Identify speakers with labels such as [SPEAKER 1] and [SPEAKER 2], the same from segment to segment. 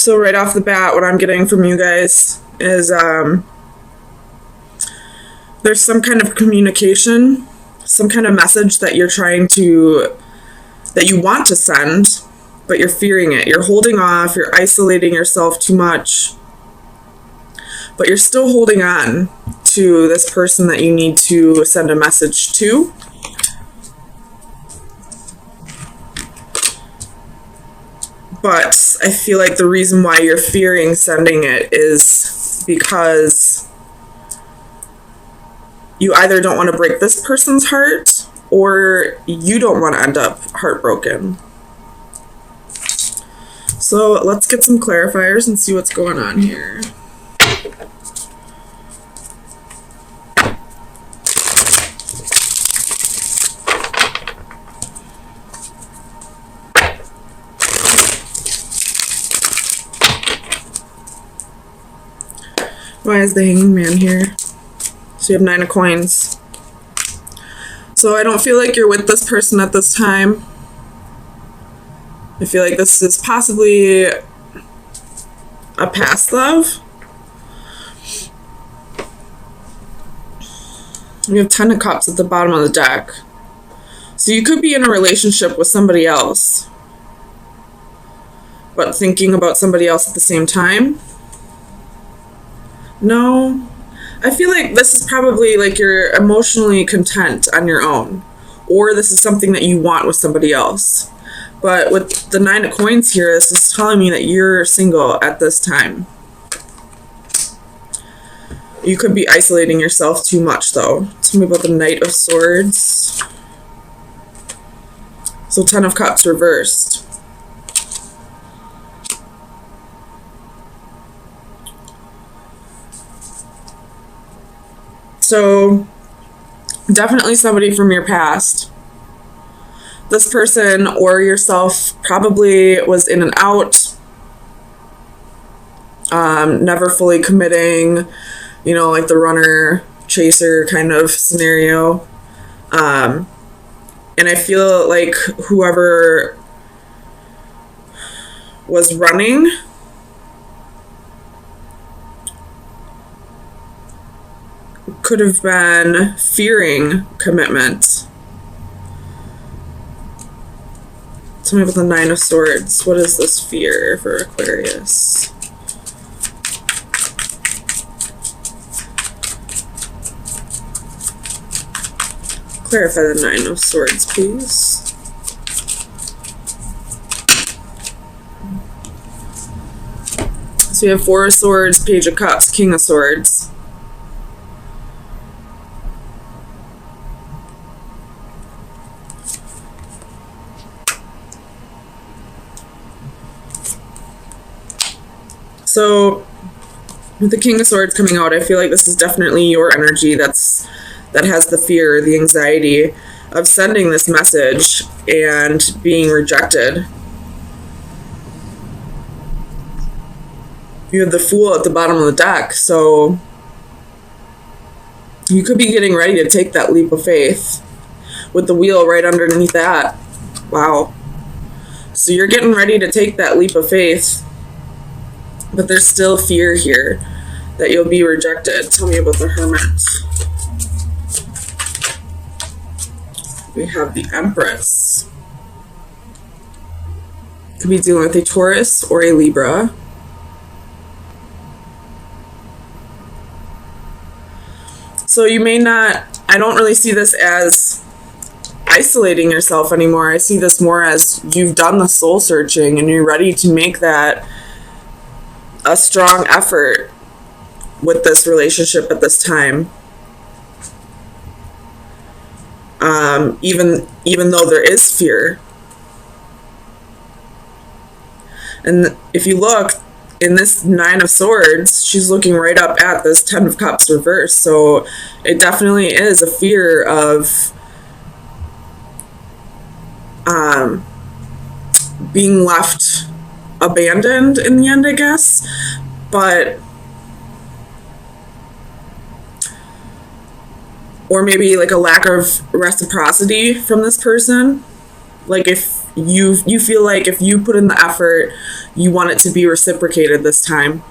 [SPEAKER 1] So right off the bat, what I'm getting from you guys is there's some kind of communication, some kind of message that you're that you want to send, but you're fearing it. You're holding off, you're isolating yourself too much, but you're still holding on to this person that you need to send a message to. But I feel like the reason why you're fearing sending it is because you either don't want to break this person's heart or you don't want to end up heartbroken. So let's get some clarifiers and see what's going on here. Why is the Hanged Man here? So you have 9 of coins. So I don't feel like you're with this person at this time. I feel like this is possibly a past love. You have 10 of Cups at the bottom of the deck. So you could be in a relationship with somebody else, but thinking about somebody else at the same time. No, I feel like this is probably like you're emotionally content on your own, or this is something that you want with somebody else. But with the 9 of coins here, this is telling me that you're single at this time. You could be isolating yourself too much, though. Tell me about the Knight of Swords. So 10 of Cups reversed. So definitely somebody from your past. This person or yourself probably was in and out, never fully committing, you know, like the runner chaser kind of scenario. And I feel like whoever was running could have been fearing commitment. Tell me about the 9 of Swords. What is this fear for Aquarius? Clarify the 9 of Swords, please. So you have 4 of Swords, Page of Cups, King of Swords. So with the King of Swords coming out, I feel like this is definitely your energy that has the fear, the anxiety of sending this message and being rejected. You have the Fool at the bottom of the deck, so you could be getting ready to take that leap of faith with the Wheel right underneath that. Wow. So you're getting ready to take that leap of faith, but there's still fear here that you'll be rejected. Tell me about the Hermit. We have the Empress. Could be dealing with a Taurus or a Libra. So you may not, I don't really see this as isolating yourself anymore. I see this more as you've done the soul searching and you're ready to make that a strong effort with this relationship at this time. Even though there is fear. And if you look in this 9 of Swords, she's looking right up at this 10 of Cups reversed. So it definitely is a fear of being left abandoned in the end, I guess. But or maybe like a lack of reciprocity from this person. Like if You feel like if you put in the effort, you want it to be reciprocated this time.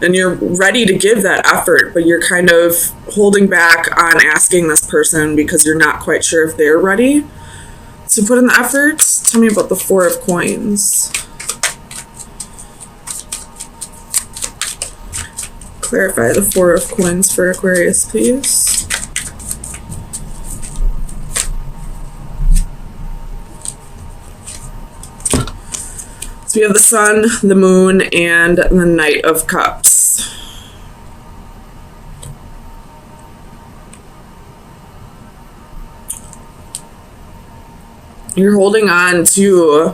[SPEAKER 1] And you're ready to give that effort, but you're kind of holding back on asking this person because you're not quite sure if they're ready to put in the effort. Tell me about the Four of Coins. Clarify the Four of Coins for Aquarius, please. So we have the Sun, the Moon, and the Knight of Cups. You're holding on to,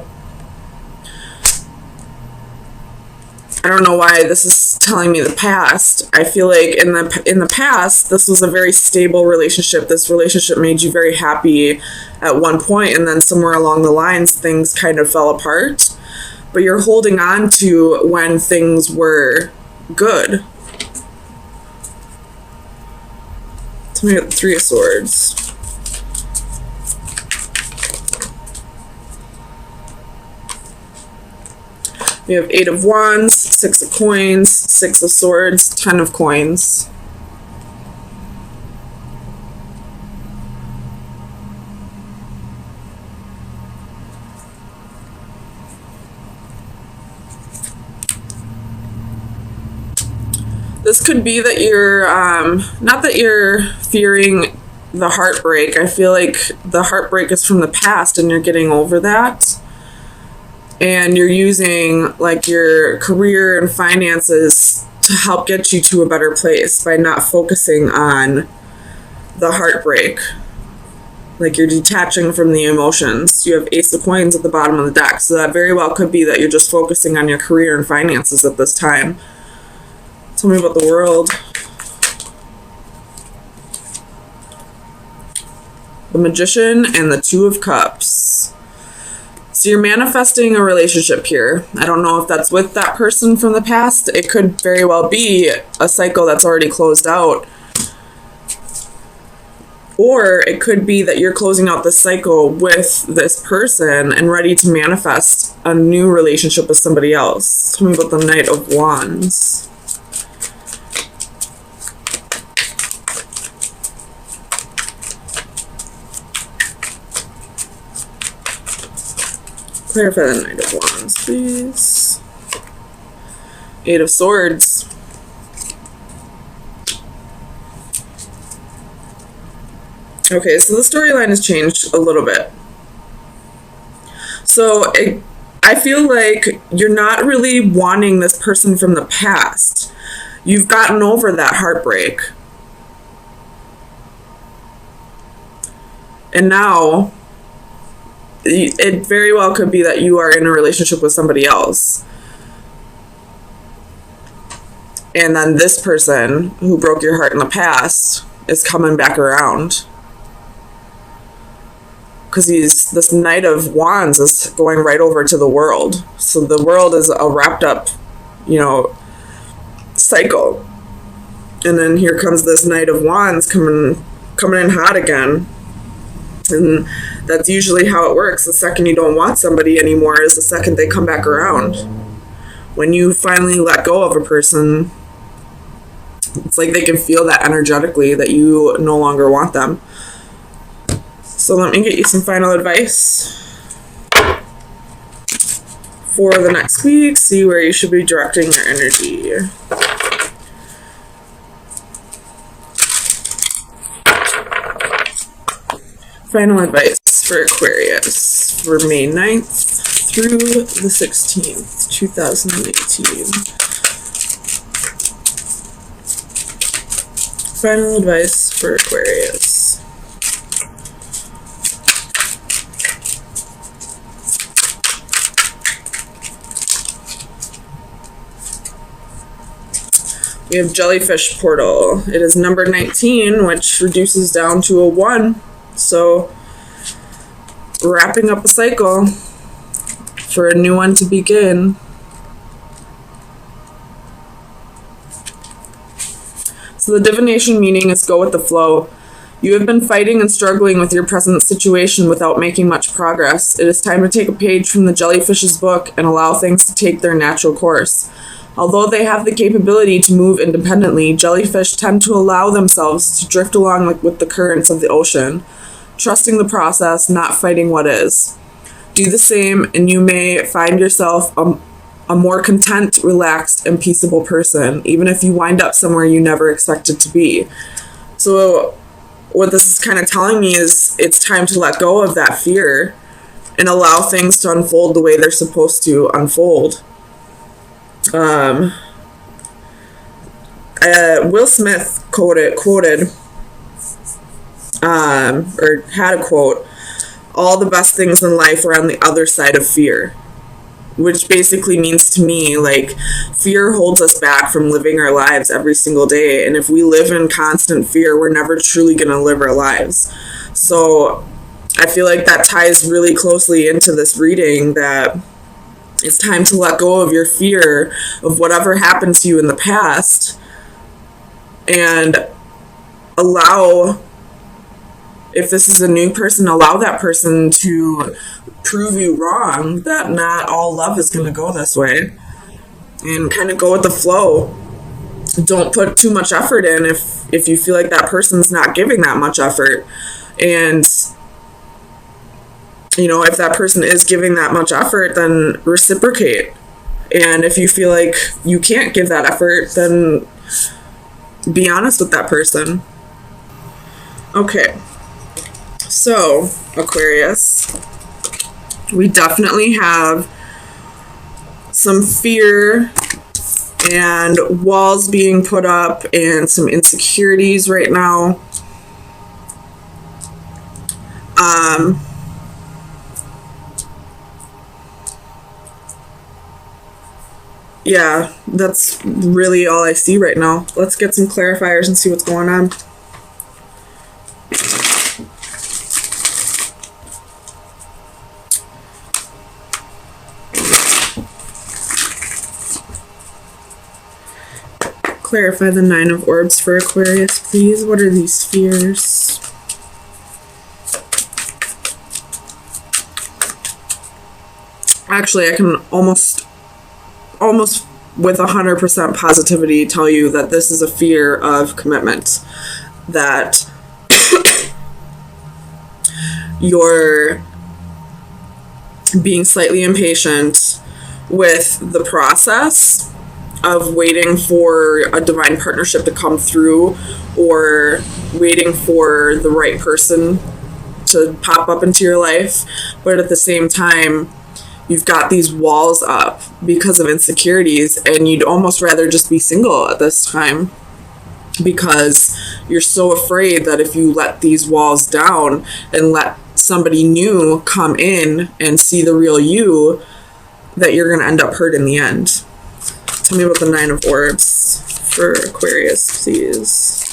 [SPEAKER 1] I don't know why this is telling me the past. I feel like in the past, this was a very stable relationship. This relationship made you very happy at one point, and then somewhere along the lines, things kind of fell apart. But you're holding on to when things were good. Tell me about the Three of Swords. We have Eight of Wands, Six of Coins, Six of Swords, 10 of Coins. This could be that you're, not that you're fearing the heartbreak. I feel like the heartbreak is from the past and you're getting over that. And you're using like your career and finances to help get you to a better place by not focusing on the heartbreak. Like you're detaching from the emotions. You have Ace of Coins at the bottom of the deck. So that very well could be that you're just focusing on your career and finances at this time. Tell me about the World. The Magician and the Two of Cups. So you're manifesting a relationship here. I don't know if that's with that person from the past. It could very well be a cycle that's already closed out. Or it could be that you're closing out the cycle with this person and ready to manifest a new relationship with somebody else. Tell me about the Knight of Wands. Clarify the Knight of Wands, please. Eight of Swords. Okay, so the storyline has changed a little bit. So I feel like you're not really wanting this person from the past. You've gotten over that heartbreak. And now it very well could be that you are in a relationship with somebody else. And then this person who broke your heart in the past is coming back around. Because this Knight of Wands is going right over to the World. So the World is a wrapped up, cycle. And then here comes this Knight of Wands coming in hot again. And that's usually how it works. The second you don't want somebody anymore is the second they come back around. When you finally let go of a person, it's like they can feel that energetically that you no longer want them. So let me get you some final advice for the next week. See where you should be directing your energy. Final advice for Aquarius for May 9th through the 16th, 2018. Final advice for Aquarius. We have Jellyfish Portal. It is number 19, which reduces down to a 1. So, wrapping up a cycle for a new one to begin. So the divination meaning is go with the flow. You have been fighting and struggling with your present situation without making much progress. It is time to take a page from the jellyfish's book and allow things to take their natural course. Although they have the capability to move independently, jellyfish tend to allow themselves to drift along with the currents of the ocean, trusting the process, not fighting what is. Do the same, and you may find yourself a more content, relaxed, and peaceable person, even if you wind up somewhere you never expected to be. So what this is kind of telling me is it's time to let go of that fear and allow things to unfold the way they're supposed to unfold. Will Smith quoted or had a quote, "All the best things in life are on the other side of fear," which basically means to me, like, fear holds us back from living our lives every single day. And if we live in constant fear, we're never truly going to live our lives. So I feel like that ties really closely into this reading, that it's time to let go of your fear of whatever happened to you in the past and allow, if this is a new person, allow that person to prove you wrong, that not all love is going to go this way, and kind of go with the flow. Don't put too much effort in if you feel like that person's not giving that much effort. And, you know, if that person is giving that much effort, then reciprocate. And if you feel like you can't give that effort, then be honest with that person. Okay. So, Aquarius, we definitely have some fear and walls being put up and some insecurities right now. Yeah, that's really all I see right now. Let's get some clarifiers and see what's going on. Clarify the Nine of Orbs for Aquarius, please. What are these fears? Actually, I can almost with 100% positivity tell you that this is a fear of commitment. That you're being slightly impatient with the process of waiting for a divine partnership to come through, or waiting for the right person to pop up into your life. But at the same time, you've got these walls up because of insecurities, and you'd almost rather just be single at this time, because you're so afraid that if you let these walls down and let somebody new come in and see the real you, that you're going to end up hurt in the end. Tell me about the Nine of Orbs for Aquarius, please.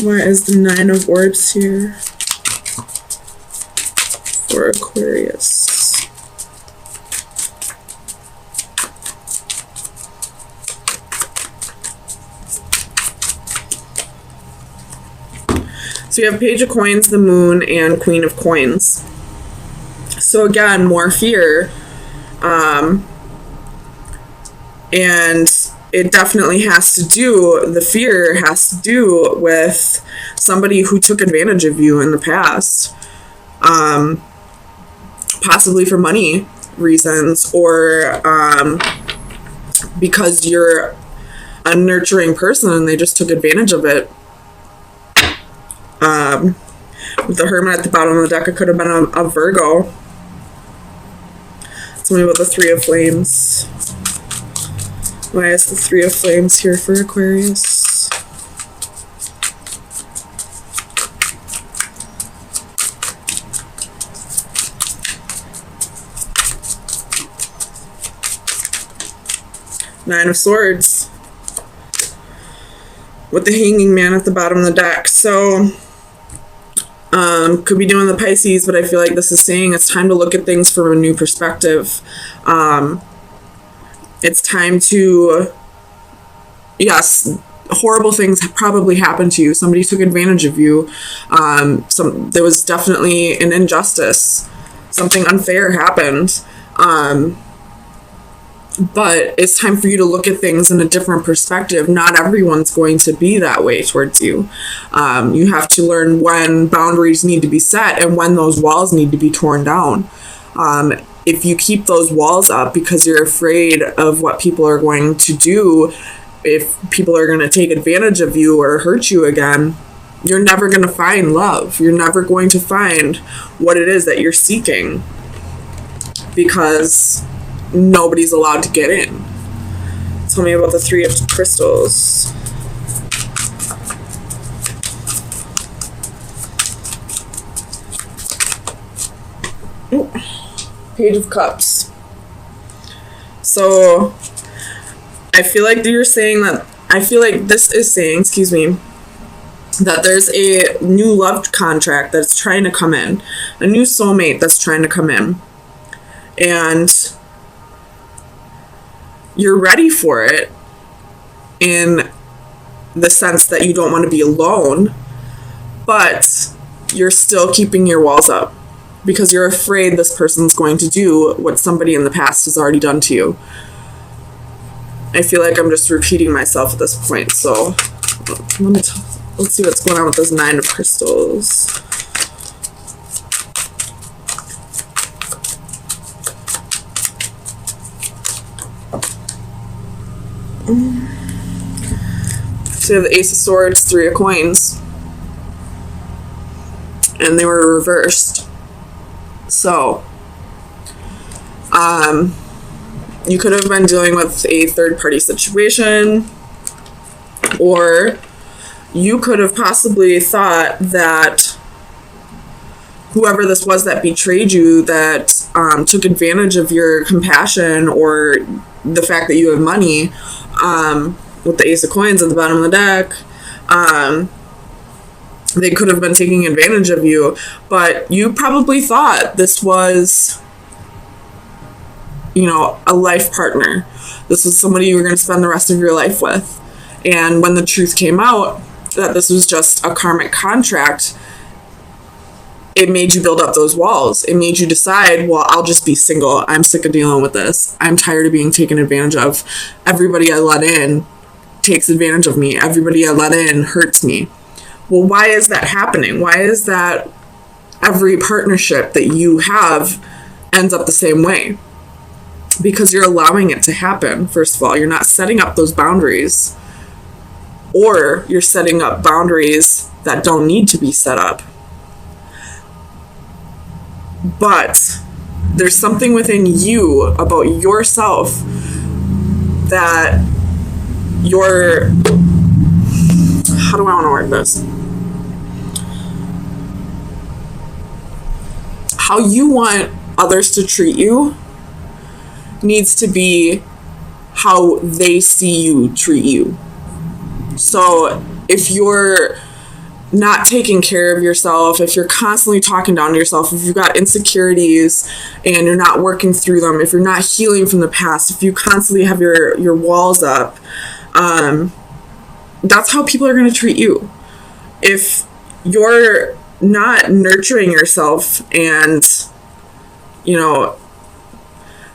[SPEAKER 1] Why is the Nine of Orbs here for Aquarius? So you have Page of Coins, the Moon, and Queen of Coins. So again, more fear. And it definitely has to do, the fear has to do with somebody who took advantage of you in the past. Possibly for money reasons, or because you're a nurturing person and they just took advantage of it. With the Hermit at the bottom of the deck, it could have been a Virgo. Tell me about the Three of Flames. Why is the Three of Flames here for Aquarius? Nine of Swords. With the Hanging Man at the bottom of the deck. So, could be doing the Pisces, but I feel like this is saying it's time to look at things from a new perspective. It's time to yes, horrible things probably happened to you. Somebody took advantage of you. There was definitely an injustice. Something unfair happened. But it's time for you to look at things in a different perspective. Not everyone's going to be that way towards you. You have to learn when boundaries need to be set and when those walls need to be torn down. If you keep those walls up because you're afraid of what people are going to do, if people are going to take advantage of you or hurt you again, you're never going to find love. You're never going to find what it is that you're seeking, because nobody's allowed to get in. Tell me about the Three of Crystals. Ooh. Page of Cups. So I feel like this is saying, that there's a new love contract that's trying to come in, a new soulmate that's trying to come in, and you're ready for it in the sense that you don't want to be alone, but you're still keeping your walls up because you're afraid this person's going to do what somebody in the past has already done to you. I feel like I'm just repeating myself at this point, so let's see what's going on with this Nine of Crystals. So you have the Ace of Swords, Three of Coins, and they were reversed. So, you could have been dealing with a third-party situation, or you could have possibly thought that whoever this was that betrayed you, that took advantage of your compassion or the fact that you have money, with the Ace of Coins at the bottom of the deck, they could have been taking advantage of you, but you probably thought this was, a life partner. This was somebody you were going to spend the rest of your life with. And when the truth came out that this was just a karmic contract, it made you build up those walls. It made you decide, well, I'll just be single. I'm sick of dealing with this. I'm tired of being taken advantage of. Everybody I let in takes advantage of me. Everybody I let in hurts me. Well, why is that happening? Why is that every partnership that you have ends up the same way? Because you're allowing it to happen. First of all, you're not setting up those boundaries, or you're setting up boundaries that don't need to be set up. But there's something within you about yourself that how do I want to word this? How you want others to treat you needs to be how they see you treat you. So if you're not taking care of yourself, if you're constantly talking down to yourself, if you've got insecurities and you're not working through them, if you're not healing from the past, if you constantly have your walls up, that's how people are going to treat you. If you're not nurturing yourself and,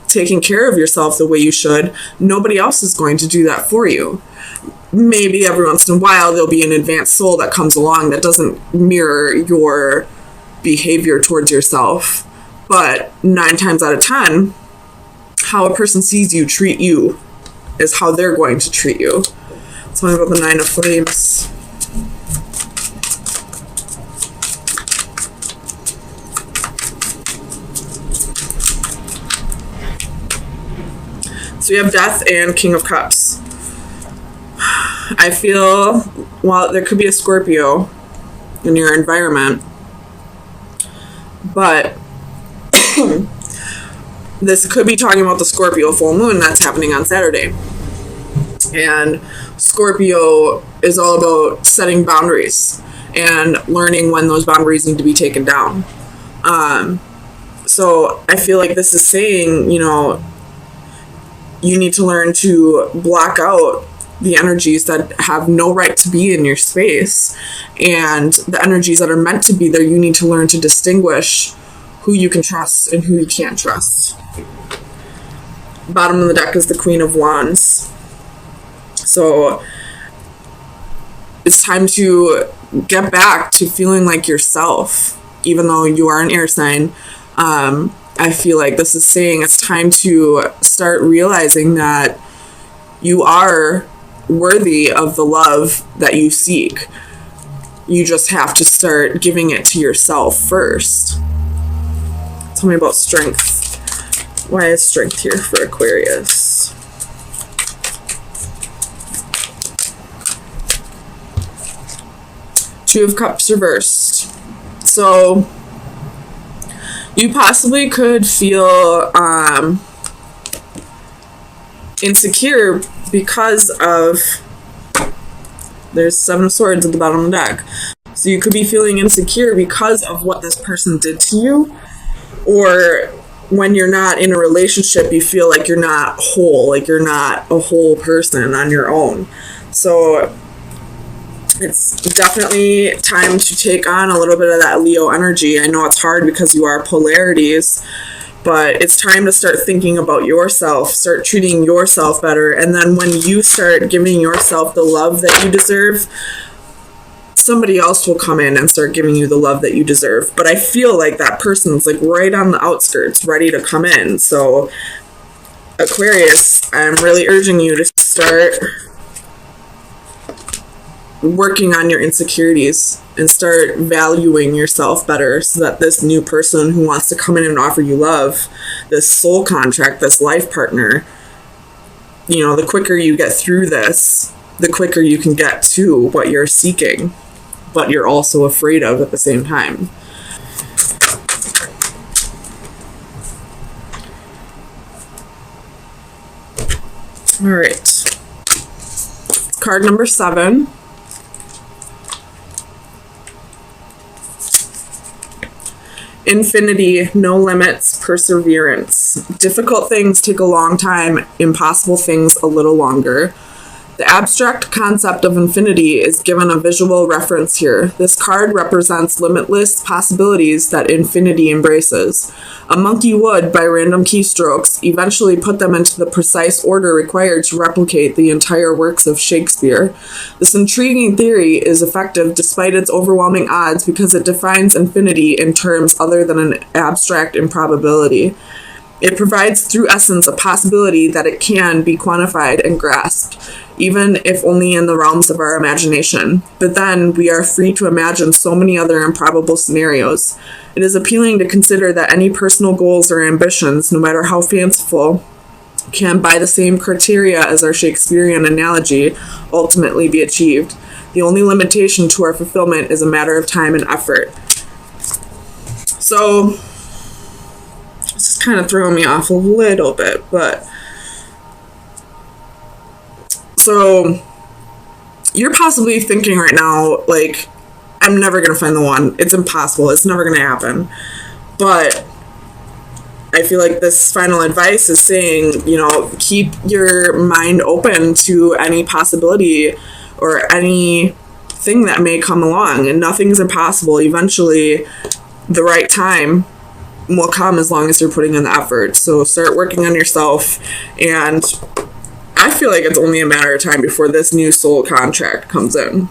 [SPEAKER 1] taking care of yourself the way you should, nobody else is going to do that for you. Maybe every once in a while there'll be an advanced soul that comes along that doesn't mirror your behavior towards yourself. But 9 times out of 10, how a person sees you treat you is how they're going to treat you. Tell me about the Nine of Flames. So you have Death and King of Cups. I feel, well, there could be a Scorpio in your environment, but this could be talking about the Scorpio full moon that's happening on Saturday. And Scorpio is all about setting boundaries and learning when those boundaries need to be taken down. So I feel like this is saying, you need to learn to block out the energies that have no right to be in your space, and the energies that are meant to be there. You need to learn to distinguish who you can trust and who you can't trust. Bottom of the deck is the Queen of Wands. So it's time to get back to feeling like yourself, even though you are an air sign. I feel like this is saying it's time to start realizing that you are worthy of the love that you seek. You just have to start giving it to yourself first. Tell me about strength. Why is strength here for Aquarius? Two of Cups reversed. So you possibly could feel insecure because of, there's Seven of Swords at the bottom of the deck. So you could be feeling insecure because of what this person did to you, or when you're not in a relationship, you feel like you're not whole, like you're not a whole person on your own. So it's definitely time to take on a little bit of that Leo energy. I know it's hard because you are polarities, but it's time to start thinking about yourself, start treating yourself better. And then when you start giving yourself the love that you deserve, somebody else will come in and start giving you the love that you deserve. But I feel like that person's like right on the outskirts, ready to come in. So Aquarius, I'm really urging you to start working on your insecurities and start valuing yourself better, so that this new person who wants to come in and offer you love, this soul contract, this life partner, you know, the quicker you get through this, the quicker you can get to what you're seeking, but you're also afraid of at the same time. All right. Card number 7. Infinity, no limits, perseverance. Difficult things take a long time, impossible things a little longer. The abstract concept of infinity is given a visual reference here. This card represents limitless possibilities that infinity embraces. A monkey would, by random keystrokes, eventually put them into the precise order required to replicate the entire works of Shakespeare. This intriguing theory is effective despite its overwhelming odds because it defines infinity in terms other than an abstract improbability. It provides through essence a possibility that it can be quantified and grasped, even if only in the realms of our imagination. But then we are free to imagine so many other improbable scenarios. It is appealing to consider that any personal goals or ambitions, no matter how fanciful, can, by the same criteria as our Shakespearean analogy, ultimately be achieved. The only limitation to our fulfillment is a matter of time and effort. So this is kind of throwing me off a little bit, but so you're possibly thinking right now, like, I'm never going to find the one. It's impossible. It's never going to happen. But I feel like this final advice is saying, you know, keep your mind open to any possibility or anything that may come along, and nothing's impossible. Eventually, the right time will come as long as you're putting in the effort. So start working on yourself, and I feel like it's only a matter of time before this new soul contract comes in.